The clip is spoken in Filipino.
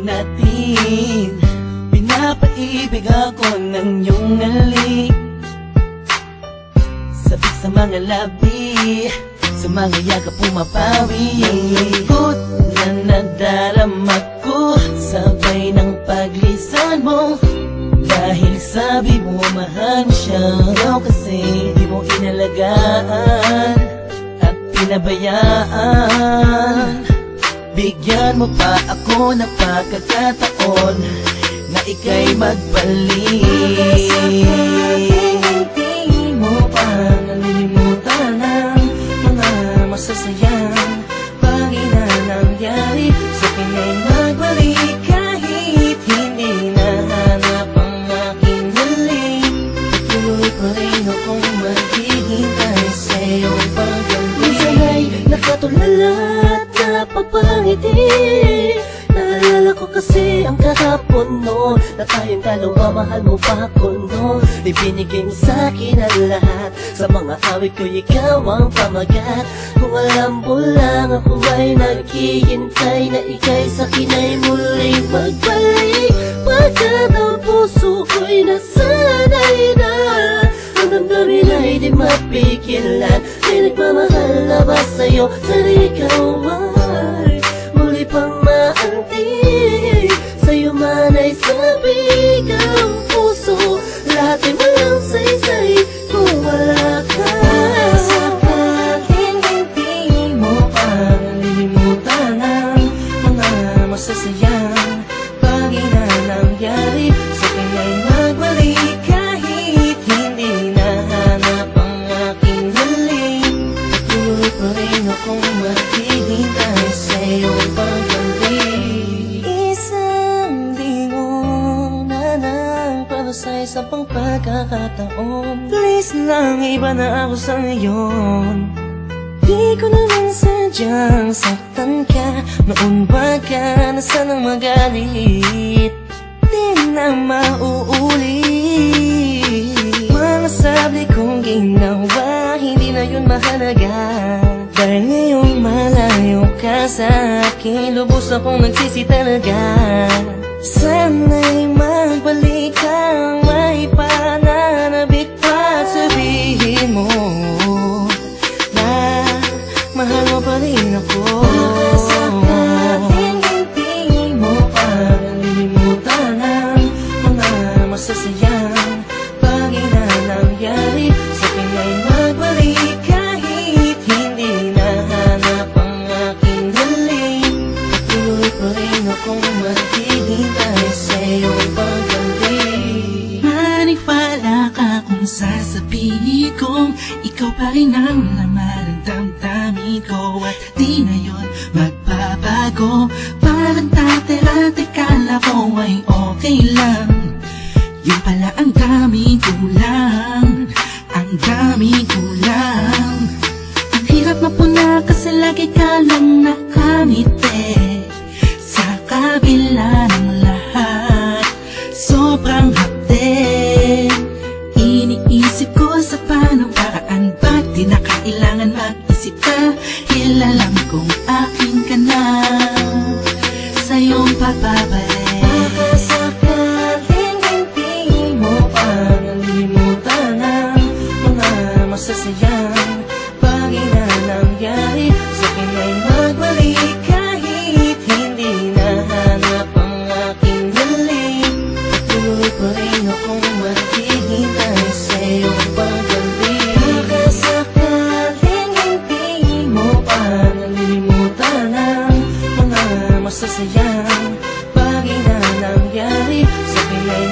natin. Pinapaibig ako ng iyong halik, sabik sa mga labi, sa mga yakap pumapawi. Ikot na nadarama ko, sabay ng paglisan mo. Dahil sabi mo mahal siya, ikaw kasi di mo inalagaan at pinabayaan. Bigyan mo pa ako ng pagkakataon na ika'y magbalik. Hindi mo pa nalilimutan ang mga masasayang bagay na nangyari. Sa akin ay magbalik kahit hindi nahanap ang aking galing. Patuloy pa rin akong maghihintay sa iyong pagbalik. Minsan ay nakatulala at napapangiti. Naalala ko kasi ang kahapon noon, na tayong dalawa, mahal mo pa ako noon. Ibinigay mo sa'kin ang lahat, sa mga awit ko ikaw ang pamagat. Kung alam mo lang ako ay naghihintay na ika'y sa'kin ay muling magbalik. Pagkat ang puso ko'y nasanay na, ang damdamin ay di mapigilan. May nagmamahal na ba sa'yo, sana ikaw ay muli pang maantig. Sa'yo man ay sabik ang puso, lahat ay walang saysay kung wala ka. Sakaling hindi mo pa nalilimutan ang mga masasayang bagay na nangyari. Sa akin ay magbalik kahit hindi nahanap ang aking galing. Patuloy pa rin akong maghihintay sa iyong pagbalik. Isang linggo na para sa isa pang pagkakataon. Please lang, iba na ako sa ngayon. Di ko naman sadyang saktan ka, noon ba ka na sanang magalit? Di na mauulit. Mga sabi kong ginawa, hindi na yun mahalaga. Dahil ngayong malayo ka sa akin, lubos akong nagsisi talaga. Sana'y magbalik kang may pananabik pa, sabihin mo na mahal mo pa rin ako. Sakaling hindi mo pa nalilimutan ang mga masasayang bagay na nangyari. Sa akin ay magbalik kahit hindi nahanap ang aking galing. Patuloy pa rin akong maghihintay sa iyong pagbalik. Maniwala ka kung sasabihin kong ikaw pa rin ang laman ng damdamin ko, at di na yun magbabago. Parang dati-dati kala ko ay okay lang, yun pala ang daming kulang, ang daming kulang. Ang hirap mapuna kasi lagi ka lang nakangiti. Sa kabila ng lahat, sobrang hapde. Iniisip ko sa paanong paraan, ba't di na kailangan mag-isip ka? Alam kong akin ka na, sa iyong pagbabalik. Baka sakaling hindi mo pa nalilimutan ang mga masasayang bagay na nangyari. Sa akin ay magbalik kahit hindi nahanap ang aking galing. Patuloy pa rin akong maghihintay sa iyong pagbalik. Baka sakaling hindi mo pa nalilimutan ang mga masasayang bagay na nangyari. Sa akin ay